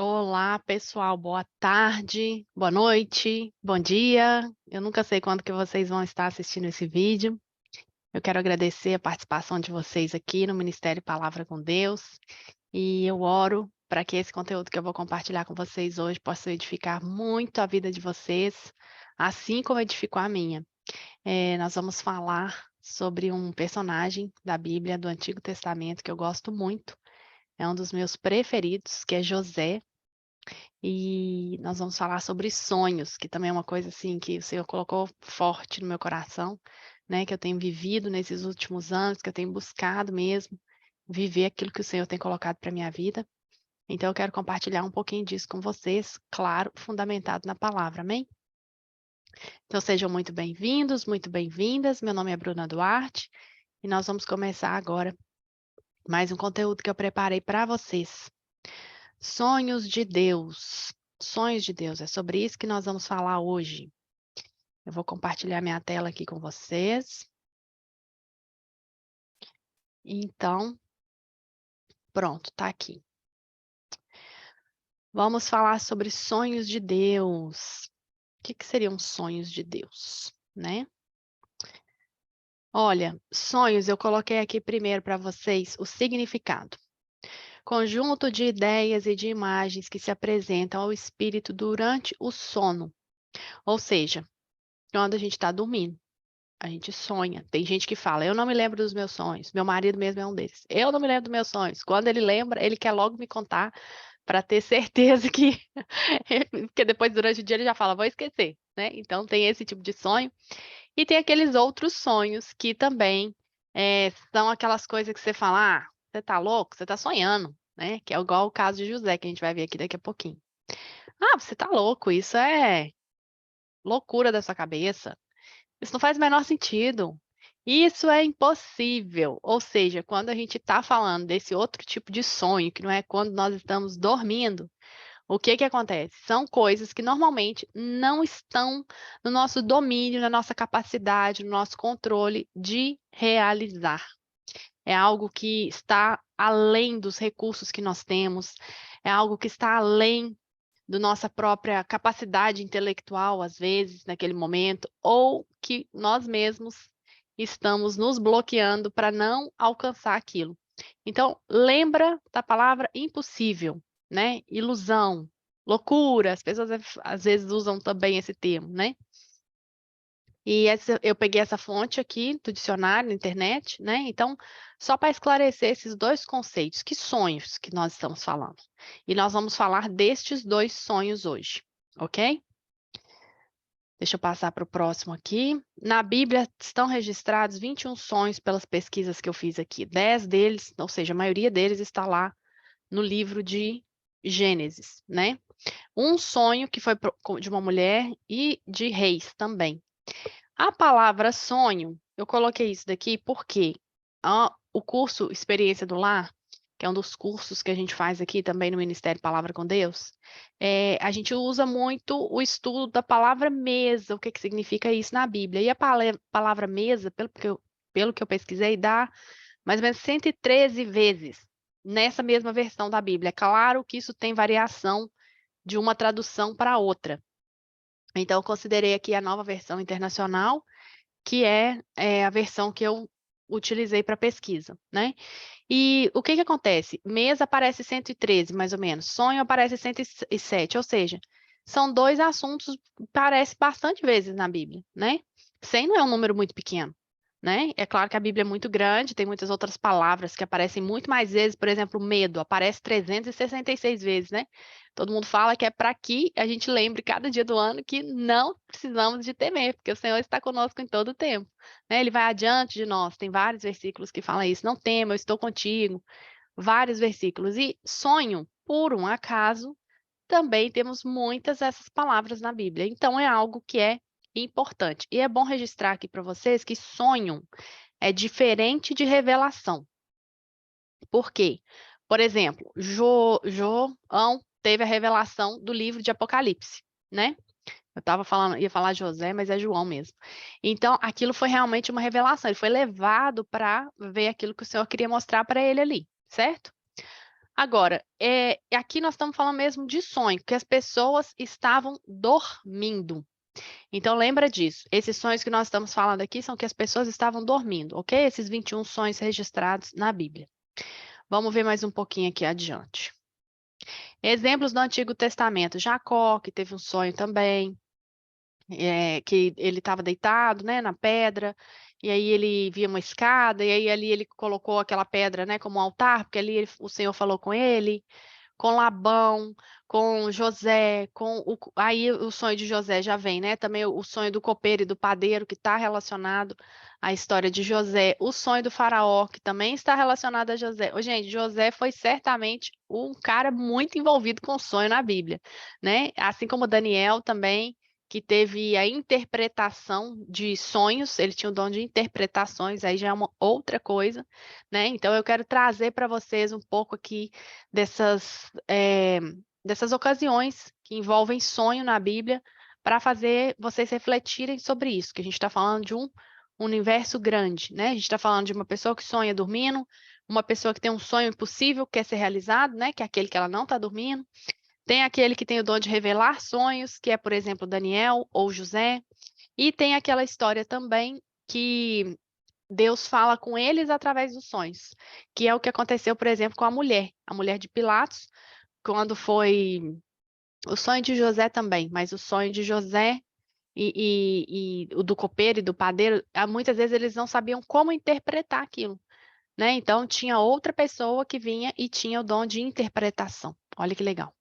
Olá, pessoal. Boa tarde, boa noite, bom dia. Eu nunca sei quando que vocês vão estar assistindo esse vídeo. Eu quero agradecer a participação de vocês aqui no Ministério Palavra com Deus e eu oro para que esse conteúdo que eu vou compartilhar com vocês hoje possa edificar muito a vida de vocês, assim como edificou a minha. Nós vamos falar sobre um personagem da Bíblia do Antigo Testamento que eu gosto muito. É um dos meus preferidos, que é José. E nós vamos falar sobre sonhos, que também é uma coisa assim que o Senhor colocou forte no meu coração, né, que eu tenho vivido nesses últimos anos, que eu tenho buscado mesmo viver aquilo que o Senhor tem colocado para minha vida. Então eu quero compartilhar um pouquinho disso com vocês, claro, fundamentado na palavra, amém? Então sejam muito bem-vindos, muito bem-vindas. Meu nome é Bruna Duarte e nós vamos começar agora mais um conteúdo que eu preparei para vocês. Sonhos de Deus. Sonhos de Deus, é sobre isso que nós vamos falar hoje. Eu vou compartilhar minha tela aqui com vocês. Então, pronto, tá aqui. Vamos falar sobre sonhos de Deus. O que seriam sonhos de Deus, né? Olha, sonhos, eu coloquei aqui primeiro para vocês o significado. Conjunto de ideias e de imagens que se apresentam ao espírito durante o sono, ou seja, quando a gente está dormindo. A gente sonha. Tem gente que fala, eu não me lembro dos meus sonhos. Meu marido mesmo é um desses. Eu não me lembro dos meus sonhos. Quando ele lembra, ele quer logo me contar para ter certeza que. Porque depois, durante o dia, ele já fala, vou esquecer, né? Então, tem esse tipo de sonho. E tem aqueles outros sonhos que também são aquelas coisas que você fala, você tá louco? Você tá sonhando, né? Que é igual o caso de José, que a gente vai ver aqui daqui a pouquinho. Ah, você tá louco, isso é loucura da sua cabeça. Isso não faz o menor sentido. Isso é impossível. Ou seja, quando a gente está falando desse outro tipo de sonho, que não é quando nós estamos dormindo, o que que acontece? São coisas que normalmente não estão no nosso domínio, na nossa capacidade, no nosso controle de realizar. É algo que está além dos recursos que nós temos, é algo que está além da nossa própria capacidade intelectual, às vezes, naquele momento, ou que nós mesmos estamos nos bloqueando para não alcançar aquilo. Então, lembra da palavra impossível, né? Ilusão, loucura, as pessoas às vezes usam também esse termo, né? E eu peguei essa fonte aqui do dicionário na internet, né? Então, só para esclarecer esses dois conceitos, que sonhos que nós estamos falando? E nós vamos falar destes dois sonhos hoje, ok? Deixa eu passar para o próximo aqui. Na Bíblia estão registrados 21 sonhos pelas pesquisas que eu fiz aqui. 10 deles, ou seja, a maioria deles está lá no livro de Gênesis, né? Um sonho que foi de uma mulher e de reis também. A palavra sonho, eu coloquei isso daqui porque o curso Experiência do Lar, que é um dos cursos que a gente faz aqui também no Ministério Palavra com Deus, a gente usa muito o estudo da palavra mesa, o que que significa isso na Bíblia. E a palavra mesa, pelo que eu pesquisei, dá mais ou menos 113 vezes nessa mesma versão da Bíblia. É claro que isso tem variação de uma tradução para outra. Então, eu considerei aqui a nova versão internacional, que é a versão que eu utilizei para pesquisa, né. E o que que acontece? Mês aparece 113, mais ou menos, sonho aparece 107, ou seja, são 2 assuntos que aparece bastante vezes na Bíblia, né. 100 não é um número muito pequeno, né. É claro que a Bíblia é muito grande, tem muitas outras palavras que aparecem muito mais vezes, por exemplo, medo aparece 366 vezes, né. Todo mundo fala que é para que a gente lembre cada dia do ano que não precisamos de temer, porque o Senhor está conosco em todo o tempo, né, ele vai adiante de nós, tem vários versículos que falam isso: "Não tema, eu estou contigo", vários versículos. E sonho, por um acaso, também temos muitas dessas palavras na Bíblia, então é algo que é importante. E é bom registrar aqui para vocês que sonho é diferente de revelação. Por quê? Por exemplo, João teve a revelação do livro de Apocalipse, né. Eu estava falando ia falar José, mas é João mesmo. Então, aquilo foi realmente uma revelação, ele foi levado para ver aquilo que o Senhor queria mostrar para ele ali, certo? Agora, aqui nós estamos falando mesmo de sonho, que as pessoas estavam dormindo. Então, lembra disso. Esses sonhos que nós estamos falando aqui são que as pessoas estavam dormindo, ok? Esses 21 sonhos registrados na Bíblia. Vamos ver mais um pouquinho aqui adiante. Exemplos do Antigo Testamento. Jacó, que teve um sonho também, que ele estava deitado, né, na pedra, e aí ele via uma escada, e aí ali ele colocou aquela pedra, né, como um altar, porque ali o Senhor falou com ele. Com Labão, com José, aí o sonho de José já vem, né? Também o sonho do copeiro e do padeiro, que está relacionado à história de José. O sonho do faraó, que também está relacionado a José. Ô, gente, José foi certamente um cara muito envolvido com o sonho na Bíblia, né? Assim como Daniel também, que teve a interpretação de sonhos, ele tinha o dom de interpretações, aí já é uma outra coisa, né? Então eu quero trazer para vocês um pouco aqui dessas ocasiões que envolvem sonho na Bíblia, para fazer vocês refletirem sobre isso, que a gente está falando de um universo grande, né? A gente está falando de uma pessoa que sonha dormindo, uma pessoa que tem um sonho impossível, que quer ser realizado, né? Que é aquele que ela não está dormindo. Tem aquele que tem o dom de revelar sonhos, que é, por exemplo, Daniel ou José. E tem aquela história também que Deus fala com eles através dos sonhos, que é o que aconteceu, por exemplo, com a mulher de Pilatos, quando foi o sonho de José também, mas o sonho de José e o do copeiro e do padeiro, muitas vezes eles não sabiam como interpretar aquilo, né? Então tinha outra pessoa que vinha e tinha o dom de interpretação. Olha que legal.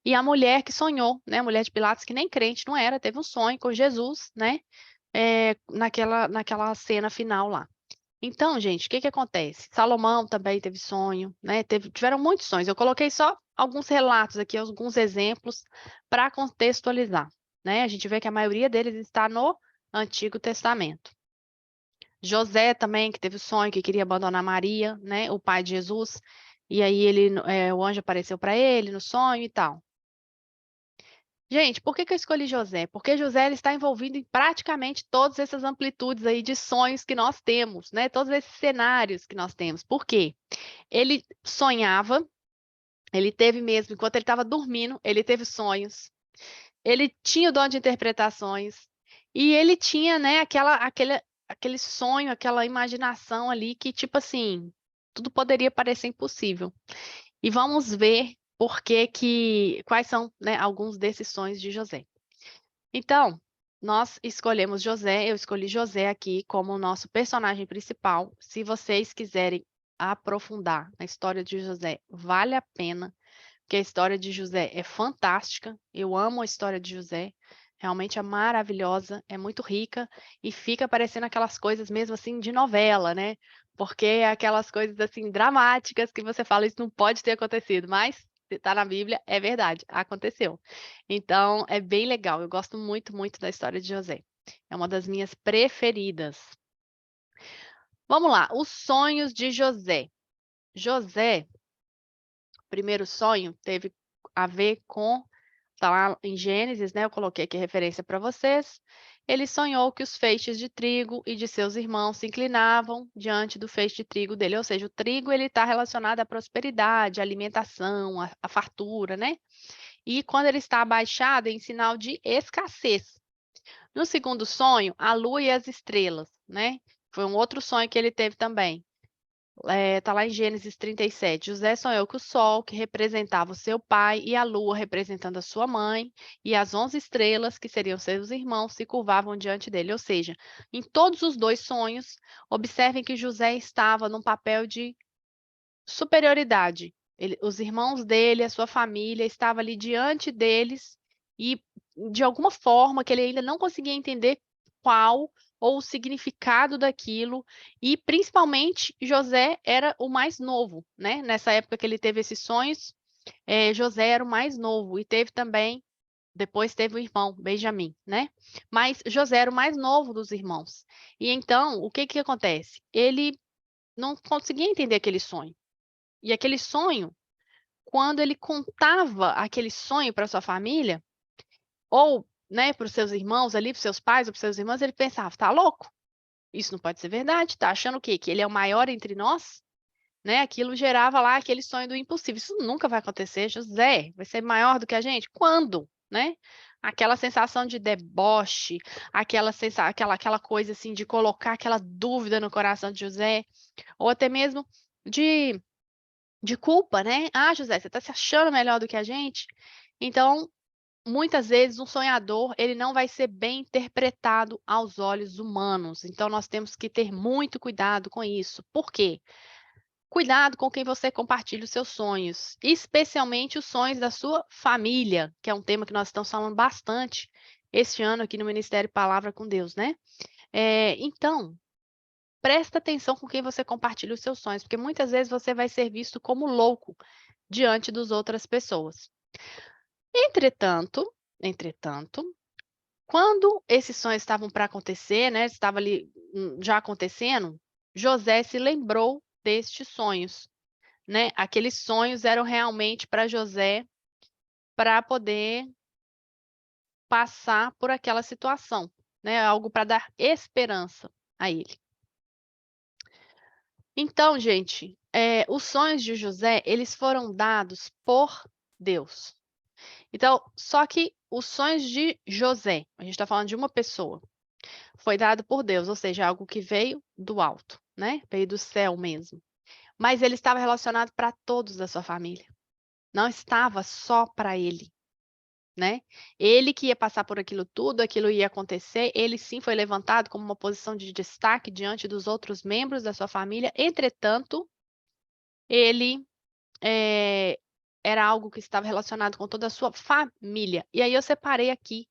E a mulher que sonhou, né? A mulher de Pilatos, que nem crente não era, teve um sonho com Jesus, né? Naquela cena final lá. Então, gente, o que que acontece? Salomão também teve sonho, né? Tiveram muitos sonhos. Eu coloquei só alguns relatos aqui, alguns exemplos para contextualizar, né? A gente vê que a maioria deles está no Antigo Testamento. José também, que teve o sonho que queria abandonar Maria, né? O pai de Jesus. E aí o anjo apareceu para ele no sonho e tal. Gente, por que que eu escolhi José? Porque José ele está envolvido em praticamente todas essas amplitudes aí de sonhos que nós temos, né? Todos esses cenários que nós temos. Por quê? Ele sonhava, ele teve mesmo, enquanto ele estava dormindo, ele teve sonhos. Ele tinha o dom de interpretações e ele tinha, né, aquele sonho, aquela imaginação ali que, tipo assim, tudo poderia parecer impossível. E vamos ver quais são, né, alguns desses sonhos de José. Então, nós escolhemos José, eu escolhi José aqui como o nosso personagem principal. Se vocês quiserem aprofundar na história de José, vale a pena, porque a história de José é fantástica. Eu amo a história de José, realmente é maravilhosa, é muito rica e fica parecendo aquelas coisas mesmo assim de novela, né? Porque é aquelas coisas assim dramáticas que você fala, isso não pode ter acontecido, mas se está na Bíblia, é verdade, aconteceu. Então, é bem legal. Eu gosto muito, muito da história de José. É uma das minhas preferidas. Vamos lá, os sonhos de José. José, primeiro sonho, teve a ver com, tá lá em Gênesis, né? Eu coloquei aqui referência para vocês. Ele sonhou que os feixes de trigo e de seus irmãos se inclinavam diante do feixe de trigo dele. Ou seja, o trigo ele está relacionado à prosperidade, à alimentação, à fartura, né? E quando ele está abaixado, é em sinal de escassez. No segundo sonho, a lua e as estrelas, né? Foi um outro sonho que ele teve também. Tá lá em Gênesis 37. José sonhou que o sol, que representava o seu pai, e a lua, representando a sua mãe, e as 11 estrelas, que seriam seus irmãos, se curvavam diante dele. Ou seja, em todos os dois sonhos, observem que José estava num papel de superioridade. Os irmãos dele, a sua família, estava ali diante deles e, de alguma forma, que ele ainda não conseguia entender qual ou o significado daquilo, e principalmente José era o mais novo, né? Nessa época que ele teve esses sonhos, José era o mais novo e teve também, depois teve o irmão, Benjamim, né? Mas José era o mais novo dos irmãos. E então, o que que acontece? Ele não conseguia entender aquele sonho. E aquele sonho, quando ele contava aquele sonho para sua família, ou, né, para os seus irmãos ali, para os seus pais ou para os seus irmãos, ele pensava, tá louco? Isso não pode ser verdade, tá achando o quê? Que ele é o maior entre nós? né? Aquilo gerava lá aquele sonho do impossível. Isso nunca vai acontecer, José vai ser maior do que a gente? Quando, né? Aquela sensação de deboche, aquela coisa assim de colocar aquela dúvida no coração de José, ou até mesmo de, de culpa, né? Ah, José, você está se achando melhor do que a gente? Então, muitas vezes um sonhador, ele não vai ser bem interpretado aos olhos humanos. Então, nós temos que ter muito cuidado com isso. Por quê? Cuidado com quem você compartilha os seus sonhos, especialmente os sonhos da sua família, que é um tema que nós estamos falando bastante este ano aqui no Ministério Palavra com Deus, né? Então, presta atenção com quem você compartilha os seus sonhos, porque muitas vezes você vai ser visto como louco diante das outras pessoas. Entretanto, quando esses sonhos estavam para acontecer, né, estava ali já acontecendo, José se lembrou destes sonhos, né? Aqueles sonhos eram realmente para José, para poder passar por aquela situação, né? Algo para dar esperança a ele. Então, gente, os sonhos de José, eles foram dados por Deus. Então, só que os sonhos de José, a gente está falando de uma pessoa, foi dado por Deus, ou seja, algo que veio do alto, né? Veio do céu mesmo. Mas ele estava relacionado para todos da sua família. Não estava só para ele, né? Ele que ia passar por aquilo tudo, aquilo ia acontecer, ele sim foi levantado como uma posição de destaque diante dos outros membros da sua família. Entretanto, ele era algo que estava relacionado com toda a sua família. E aí eu separei aqui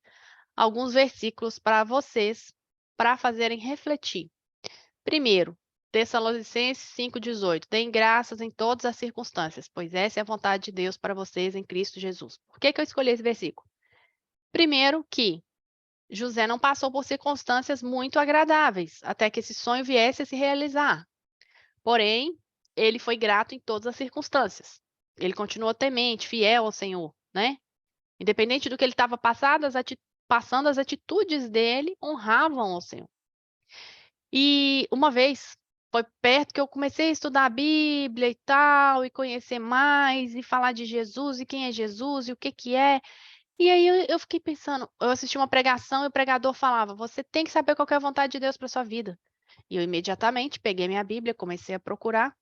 alguns versículos para vocês, para fazerem refletir. Primeiro, Tessalonicenses 5,18. Deem graças em todas as circunstâncias, pois essa é a vontade de Deus para vocês em Cristo Jesus. Por que eu escolhi esse versículo? Primeiro que José não passou por circunstâncias muito agradáveis, até que esse sonho viesse a se realizar. Porém, ele foi grato em todas as circunstâncias. Ele continuou temente, fiel ao Senhor, né? Independente do que ele estava passando, as atitudes dele honravam ao Senhor. E uma vez foi perto que eu comecei a estudar a Bíblia e tal, e conhecer mais, e falar de Jesus, e quem é Jesus, e o que que é. E aí eu fiquei pensando, eu assisti uma pregação e o pregador falava: você tem que saber qual que é a vontade de Deus para sua vida. E eu imediatamente peguei minha Bíblia, comecei a procurar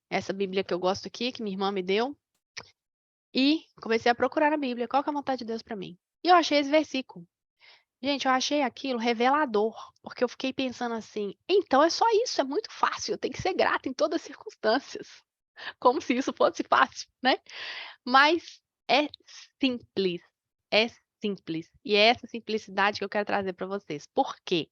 essa Bíblia que eu gosto aqui, que minha irmã me deu, e comecei a procurar na Bíblia qual que é a vontade de Deus para mim. E eu achei esse versículo. Gente, eu achei aquilo revelador, porque eu fiquei pensando assim: então é só isso, é muito fácil, eu tenho que ser grata em todas as circunstâncias. Como se isso fosse fácil, né? Mas é simples, é simples. E é essa simplicidade que eu quero trazer para vocês. Por quê?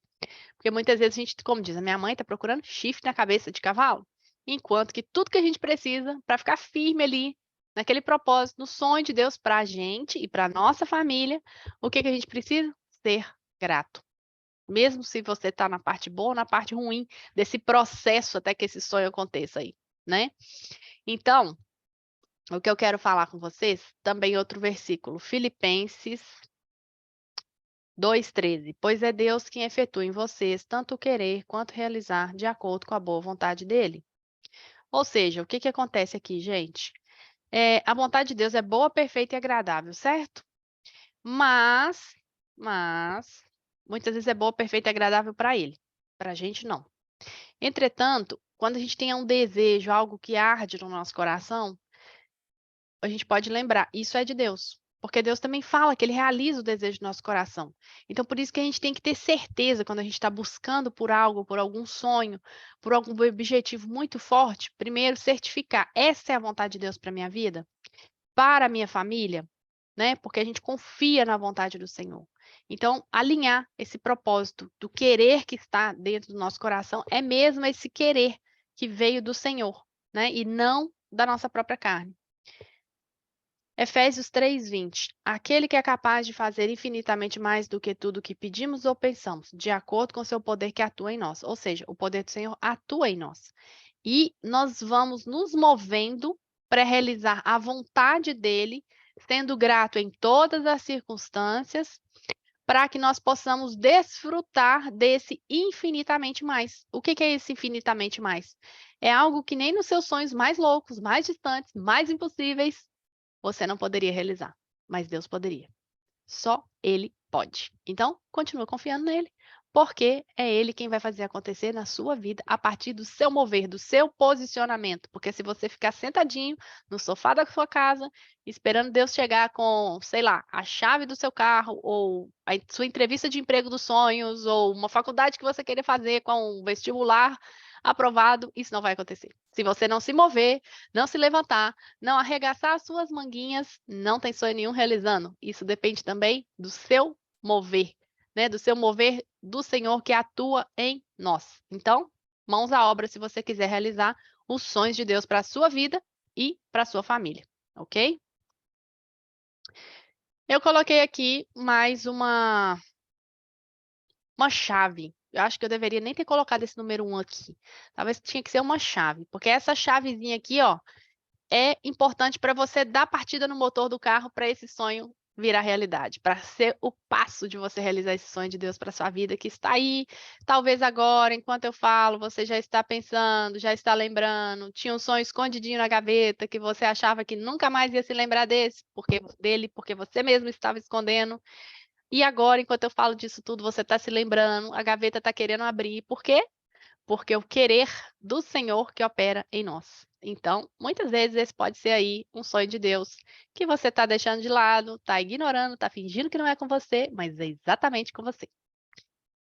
Porque muitas vezes a gente, como diz a minha mãe, está procurando chifre na cabeça de cavalo, enquanto que tudo que a gente precisa para ficar firme ali, naquele propósito, no sonho de Deus para a gente e para a nossa família, o que que a gente precisa? Ser grato. Mesmo se você está na parte boa ou na parte ruim desse processo até que esse sonho aconteça aí, né? Então, o que eu quero falar com vocês, também outro versículo, Filipenses 2,13. Pois é Deus quem efetua em vocês tanto o querer quanto realizar de acordo com a boa vontade dele. Ou seja, o que que acontece aqui, gente? A vontade de Deus é boa, perfeita e agradável, certo? Mas, muitas vezes é boa, perfeita e agradável para ele. Para a gente, não. Entretanto, quando a gente tem um desejo, algo que arde no nosso coração, a gente pode lembrar, isso é de Deus. Porque Deus também fala que Ele realiza o desejo do nosso coração. Então, por isso que a gente tem que ter certeza quando a gente está buscando por algo, por algum sonho, por algum objetivo muito forte, primeiro certificar, essa é a vontade de Deus para a minha vida, para a minha família, né? Porque a gente confia na vontade do Senhor. Então, alinhar esse propósito do querer que está dentro do nosso coração é mesmo esse querer que veio do Senhor, né? E não da nossa própria carne. Efésios 3:20. Aquele que é capaz de fazer infinitamente mais do que tudo que pedimos ou pensamos, de acordo com o seu poder que atua em nós. Ou seja, o poder do Senhor atua em nós. E nós vamos nos movendo para realizar a vontade dele, sendo grato em todas as circunstâncias, para que nós possamos desfrutar desse infinitamente mais. O que é esse infinitamente mais? É algo que nem nos seus sonhos mais loucos, mais distantes, mais impossíveis, você não poderia realizar, mas Deus poderia. Só Ele pode. Então, continua confiando nele, porque é Ele quem vai fazer acontecer na sua vida a partir do seu mover, do seu posicionamento. Porque se você ficar sentadinho no sofá da sua casa, esperando Deus chegar com, sei lá, a chave do seu carro, ou a sua entrevista de emprego dos sonhos, ou uma faculdade que você queira fazer com um vestibular aprovado, isso não vai acontecer. Se você não se mover, não se levantar, não arregaçar as suas manguinhas, não tem sonho nenhum realizando. Isso depende também do seu mover, né? Do seu mover do Senhor que atua em nós. Então, mãos à obra se você quiser realizar os sonhos de Deus para a sua vida e para a sua família, ok? Eu coloquei aqui mais uma chave. Eu acho que eu deveria nem ter colocado esse número 1 aqui. Talvez tinha que ser uma chave, porque essa chavezinha aqui, ó, é importante para você dar partida no motor do carro para esse sonho virar realidade, para ser o passo de você realizar esse sonho de Deus para sua vida que está aí. Talvez agora, enquanto eu falo, você já está pensando, já está lembrando, tinha um sonho escondidinho na gaveta que você achava que nunca mais ia se lembrar dele, porque você mesmo estava escondendo. E agora, enquanto eu falo disso tudo, você está se lembrando, a gaveta está querendo abrir. Por quê? Porque o querer do Senhor que opera em nós. Então, muitas vezes esse pode ser aí um sonho de Deus que você está deixando de lado, está ignorando, está fingindo que não é com você, mas é exatamente com você.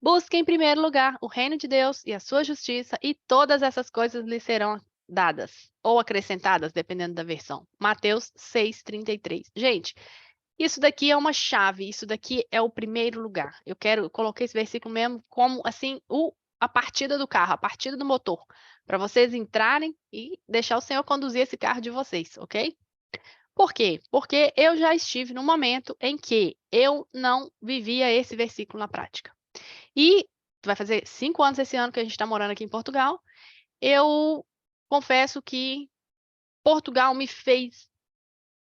Busque em primeiro lugar o reino de Deus e a sua justiça, e todas essas coisas lhe serão dadas ou acrescentadas, dependendo da versão. Mateus 6:33. Gente, isso daqui é uma chave, isso daqui é o primeiro lugar. Eu coloquei esse versículo mesmo como, assim, a partida do carro, a partida do motor, para vocês entrarem e deixar o Senhor conduzir esse carro de vocês, ok? Por quê? Porque eu já estive num momento em que eu não vivia esse versículo na prática. E vai fazer 5 anos esse ano que a gente está morando aqui em Portugal. Eu confesso que Portugal me fez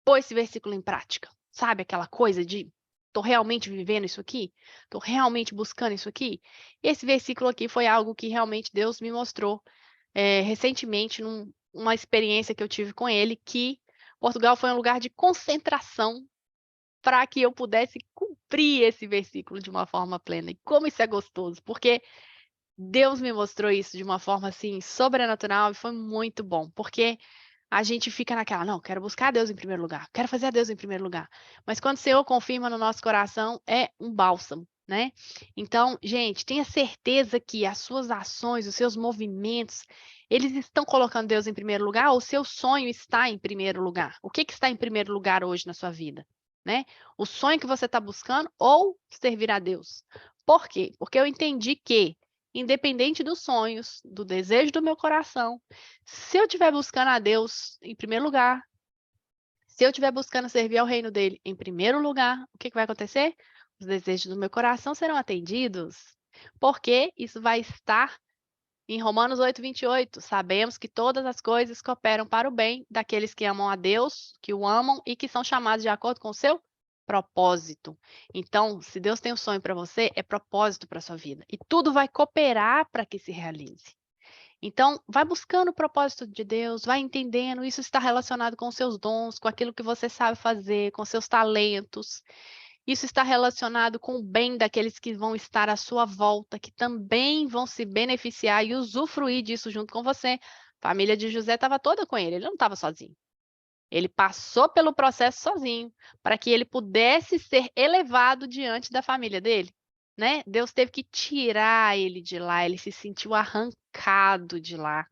pôr esse versículo em prática. Sabe aquela coisa de tô realmente vivendo isso aqui? Tô realmente buscando isso aqui? Esse versículo aqui foi algo que realmente Deus me mostrou recentemente numa experiência que eu tive com ele, que Portugal foi um lugar de concentração para que eu pudesse cumprir esse versículo de uma forma plena. E como isso é gostoso, porque Deus me mostrou isso de uma forma assim sobrenatural e foi muito bom, porque a gente fica naquela, não, quero buscar a Deus em primeiro lugar, quero fazer a Deus em primeiro lugar. Mas quando o Senhor confirma no nosso coração, é um bálsamo, né? Então, gente, tenha certeza que as suas ações, os seus movimentos, eles estão colocando Deus em primeiro lugar, ou o seu sonho está em primeiro lugar? O que está em primeiro lugar hoje na sua vida? Né? O sonho que você está buscando ou servir a Deus? Por quê? Porque eu entendi que, independente dos sonhos, do desejo do meu coração, se eu estiver buscando a Deus em primeiro lugar, se eu estiver buscando servir ao reino dele em primeiro lugar, o que vai acontecer? Os desejos do meu coração serão atendidos, porque isso vai estar em Romanos 8:28. Sabemos que todas as coisas cooperam para o bem daqueles que amam a Deus, que o amam e que são chamados de acordo com o seu propósito. Então, se Deus tem um sonho para você, é propósito para sua vida. E tudo vai cooperar para que se realize. Então, vai buscando o propósito de Deus, vai entendendo, isso está relacionado com os seus dons, com aquilo que você sabe fazer, com seus talentos. Isso está relacionado com o bem daqueles que vão estar à sua volta, que também vão se beneficiar e usufruir disso junto com você. A família de José estava toda com ele não estava sozinho. Ele passou pelo processo sozinho, para que ele pudesse ser elevado diante da família dele, né? Deus teve que tirar ele de lá, ele se sentiu arrancado de lá,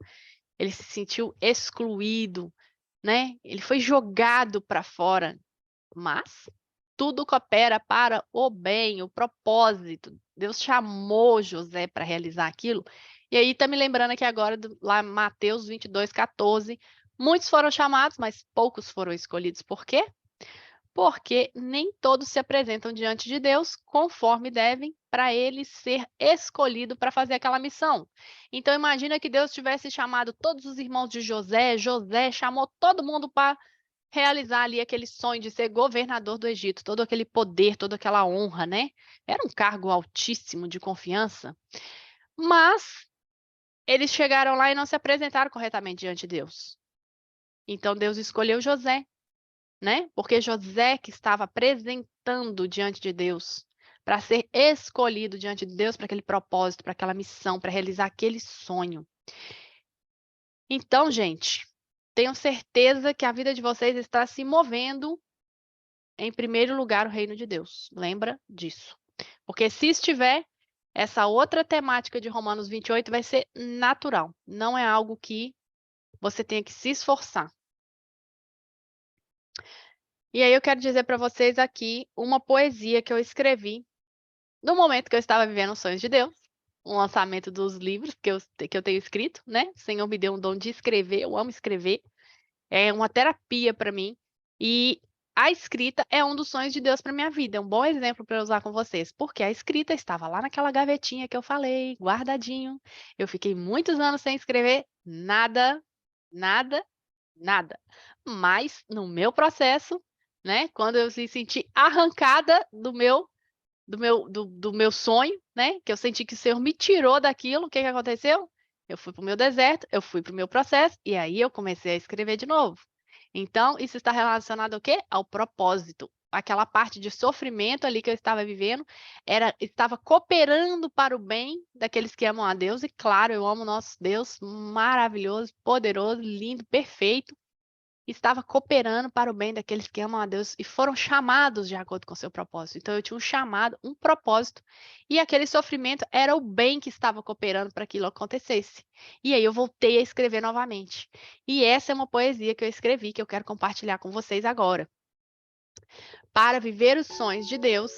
ele se sentiu excluído, né? Ele foi jogado para fora, mas tudo coopera para o bem, o propósito. Deus chamou José para realizar aquilo. E aí tá me lembrando aqui agora lá Mateus 22:14. Muitos foram chamados, mas poucos foram escolhidos. Por quê? Porque nem todos se apresentam diante de Deus conforme devem para ele ser escolhido para fazer aquela missão. Então imagina que Deus tivesse chamado todos os irmãos de José, José chamou todo mundo para realizar ali aquele sonho de ser governador do Egito, todo aquele poder, toda aquela honra, né? Era um cargo altíssimo de confiança, mas eles chegaram lá e não se apresentaram corretamente diante de Deus. Então Deus escolheu José, né? Porque José que estava apresentando diante de Deus, para ser escolhido diante de Deus para aquele propósito, para aquela missão, para realizar aquele sonho. Então, gente, tenho certeza que a vida de vocês está se movendo em primeiro lugar o reino de Deus. Lembra disso. Porque se estiver, essa outra temática de Romanos 28 vai ser natural. Não é algo que você tenha que se esforçar. E aí eu quero dizer para vocês aqui uma poesia que eu escrevi no momento que eu estava vivendo os sonhos de Deus, um lançamento dos livros que eu tenho escrito, né? O Senhor me deu um dom de escrever, eu amo escrever. É uma terapia para mim. E a escrita é um dos sonhos de Deus para minha vida. É um bom exemplo para usar com vocês, porque a escrita estava lá naquela gavetinha que eu falei, guardadinho. Eu fiquei muitos anos sem escrever nada, nada, nada. Mas no meu processo, né, quando eu me senti arrancada do meu sonho, né? Que eu senti que o Senhor me tirou daquilo. O que que aconteceu? Eu fui para o meu deserto, eu fui para o meu processo, e aí eu comecei a escrever de novo. Então, isso está relacionado ao quê? Ao propósito. Aquela parte de sofrimento ali que eu estava vivendo, estava cooperando para o bem daqueles que amam a Deus. E claro, eu amo nosso Deus, maravilhoso, poderoso, lindo, perfeito. Estava cooperando para o bem daqueles que amam a Deus e foram chamados de acordo com o seu propósito. Então eu tinha um chamado, um propósito, e aquele sofrimento era o bem que estava cooperando para que aquilo acontecesse. E aí eu voltei a escrever novamente. E essa é uma poesia que eu escrevi, que eu quero compartilhar com vocês agora. Para viver os sonhos de Deus,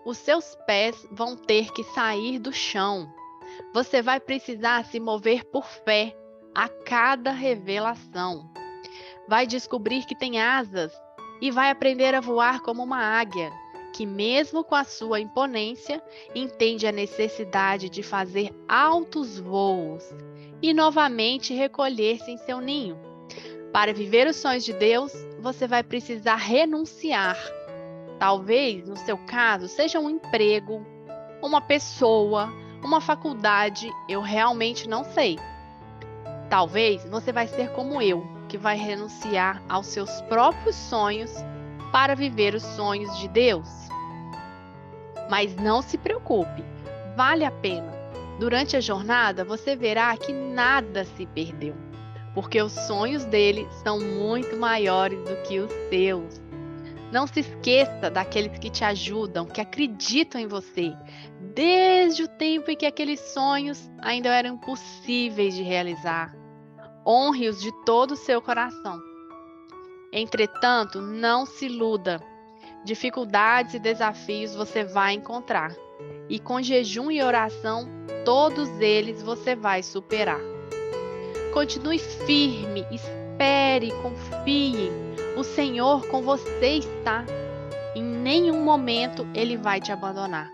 os seus pés vão ter que sair do chão. Você vai precisar se mover por fé a cada revelação. Vai descobrir que tem asas e vai aprender a voar como uma águia, que mesmo com a sua imponência, entende a necessidade de fazer altos voos e novamente recolher-se em seu ninho. Para viver os sonhos de Deus, você vai precisar renunciar. Talvez, no seu caso, seja um emprego, uma pessoa, uma faculdade, eu realmente não sei. Talvez você vai ser como eu, que vai renunciar aos seus próprios sonhos para viver os sonhos de Deus. Mas não se preocupe, vale a pena. Durante a jornada, você verá que nada se perdeu, porque os sonhos dele são muito maiores do que os seus. Não se esqueça daqueles que te ajudam, que acreditam em você, desde o tempo em que aqueles sonhos ainda eram impossíveis de realizar. Honre-os de todo o seu coração. Entretanto, não se iluda. Dificuldades e desafios você vai encontrar. E com jejum e oração, todos eles você vai superar. Continue firme, espere, confie. O Senhor com você está. Em nenhum momento ele vai te abandonar.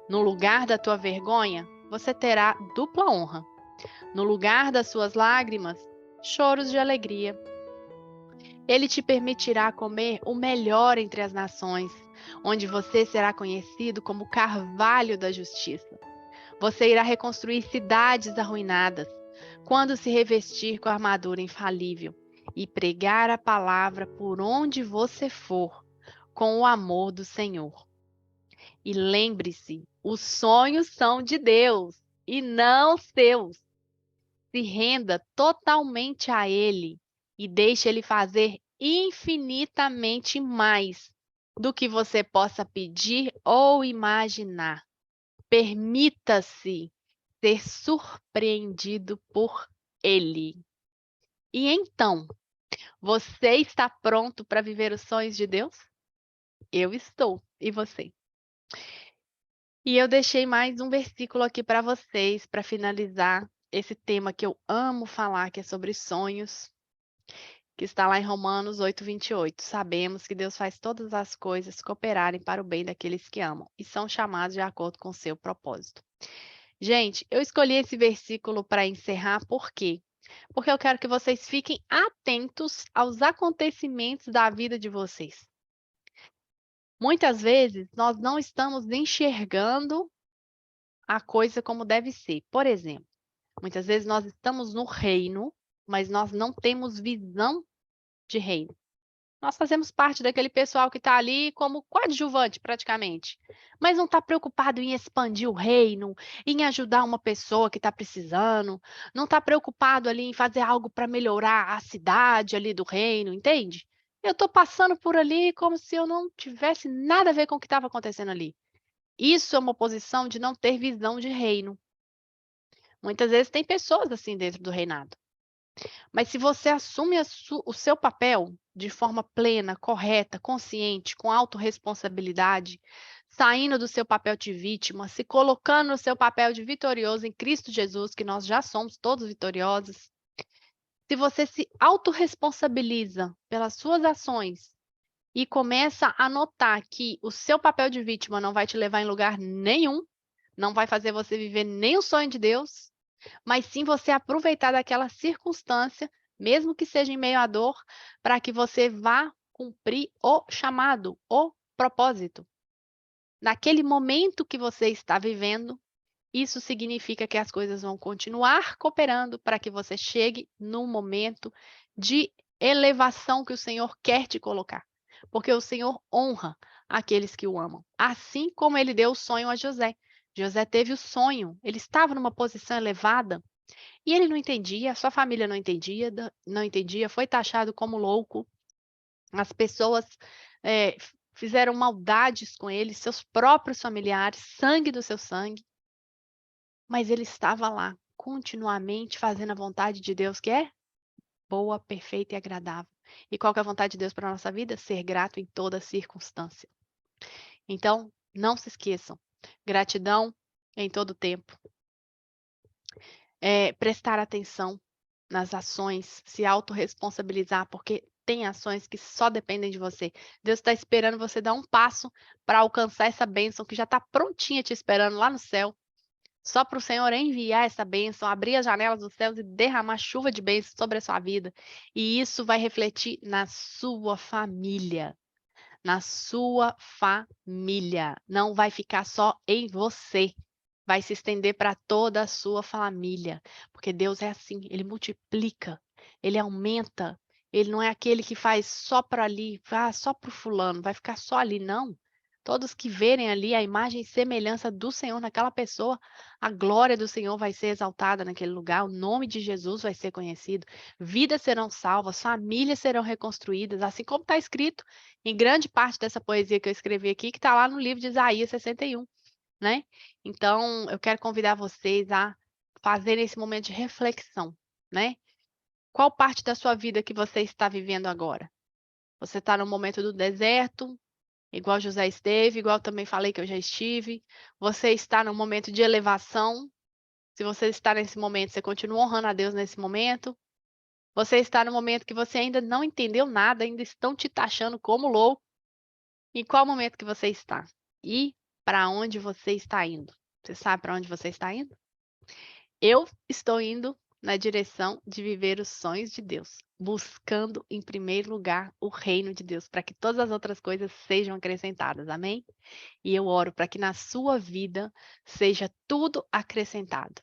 No lugar da tua vergonha, você terá dupla honra. No lugar das suas lágrimas, choros de alegria. Ele te permitirá comer o melhor entre as nações, onde você será conhecido como o carvalho da justiça. Você irá reconstruir cidades arruinadas, quando se revestir com a armadura infalível e pregar a palavra por onde você for, com o amor do Senhor. E lembre-se, os sonhos são de Deus e não seus. Se renda totalmente a Ele e deixe Ele fazer infinitamente mais do que você possa pedir ou imaginar. Permita-se ser surpreendido por Ele. E então, você está pronto para viver os sonhos de Deus? Eu estou. E você? E eu deixei mais um versículo aqui para vocês, para finalizar esse tema que eu amo falar, que é sobre sonhos, que está lá em Romanos 8:28. Sabemos que Deus faz todas as coisas cooperarem para o bem daqueles que amam e são chamados de acordo com o seu propósito. Gente, eu escolhi esse versículo para encerrar, por quê? Porque eu quero que vocês fiquem atentos aos acontecimentos da vida de vocês. Muitas vezes, nós não estamos enxergando a coisa como deve ser. Por exemplo, muitas vezes nós estamos no reino, mas nós não temos visão de reino. Nós fazemos parte daquele pessoal que está ali como coadjuvante, praticamente, mas não está preocupado em expandir o reino, em ajudar uma pessoa que está precisando, não está preocupado ali em fazer algo para melhorar a cidade ali do reino, entende? Eu estou passando por ali como se eu não tivesse nada a ver com o que estava acontecendo ali. Isso é uma posição de não ter visão de reino. Muitas vezes tem pessoas assim dentro do reinado. Mas se você assume o seu papel de forma plena, correta, consciente, com autorresponsabilidade, saindo do seu papel de vítima, se colocando no seu papel de vitorioso em Cristo Jesus, que nós já somos todos vitoriosos, se você se autorresponsabiliza pelas suas ações e começa a notar que o seu papel de vítima não vai te levar em lugar nenhum, não vai fazer você viver nem o sonho de Deus, mas sim você aproveitar daquela circunstância, mesmo que seja em meio à dor, para que você vá cumprir o chamado, o propósito. Naquele momento que você está vivendo, isso significa que as coisas vão continuar cooperando para que você chegue no momento de elevação que o Senhor quer te colocar. Porque o Senhor honra aqueles que o amam, assim como ele deu o sonho a José. José teve o sonho, ele estava numa posição elevada, e ele não entendia, sua família não entendia, não entendia, foi taxado como louco. As pessoas fizeram maldades com ele, seus próprios familiares, sangue do seu sangue, mas ele estava lá, continuamente fazendo a vontade de Deus, que é boa, perfeita e agradável. E qual que é a vontade de Deus para a nossa vida? Ser grato em toda circunstância. Então, não se esqueçam, gratidão em todo tempo. Prestar atenção nas ações, se autorresponsabilizar, porque tem ações que só dependem de você. Deus está esperando você dar um passo para alcançar essa bênção que já está prontinha te esperando lá no céu. Só para o Senhor enviar essa bênção, abrir as janelas dos céus e derramar chuva de bênção sobre a sua vida. E isso vai refletir na sua família. Na sua família. Não vai ficar só em você. Vai se estender para toda a sua família, porque Deus é assim, ele multiplica, ele aumenta, ele não é aquele que faz só para ali, só para o fulano, vai ficar só ali, não. Todos que verem ali a imagem e semelhança do Senhor naquela pessoa, a glória do Senhor vai ser exaltada naquele lugar, o nome de Jesus vai ser conhecido, vidas serão salvas, famílias serão reconstruídas, assim como está escrito em grande parte dessa poesia que eu escrevi aqui, que está lá no livro de Isaías 61. Né? Então, eu quero convidar vocês a fazer esse momento de reflexão, né? Qual parte da sua vida que você está vivendo agora? Você está no momento do deserto, igual José esteve, igual eu também falei que eu já estive. Você está no momento de elevação. Se você está nesse momento, você continua honrando a Deus nesse momento. Você está no momento que você ainda não entendeu nada, ainda estão te taxando como louco. Em qual momento que você está? E para onde você está indo? Você sabe para onde você está indo? Eu estou indo na direção de viver os sonhos de Deus, buscando em primeiro lugar o reino de Deus, para que todas as outras coisas sejam acrescentadas, amém? E eu oro para que na sua vida seja tudo acrescentado.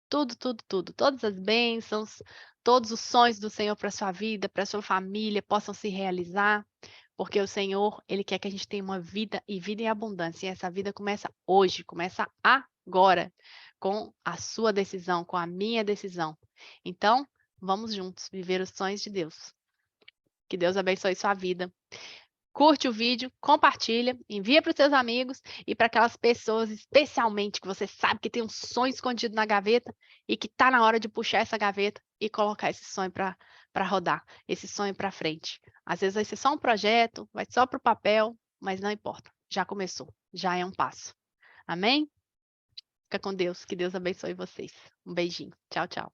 Tudo, tudo, tudo. Todas as bênçãos, todos os sonhos do Senhor para sua vida, para sua família possam se realizar, porque o Senhor, Ele quer que a gente tenha uma vida e vida em abundância. E essa vida começa hoje, começa agora, com a sua decisão, com a minha decisão. Então, vamos juntos viver os sonhos de Deus. Que Deus abençoe sua vida. Curte o vídeo, compartilha, envia para os seus amigos e para aquelas pessoas, especialmente que você sabe que tem um sonho escondido na gaveta e que está na hora de puxar essa gaveta e colocar esse sonho para rodar, esse sonho para frente. Às vezes vai ser só um projeto, vai só para o papel, mas não importa, já começou, já é um passo. Amém? Fica com Deus, que Deus abençoe vocês. Um beijinho. Tchau, tchau.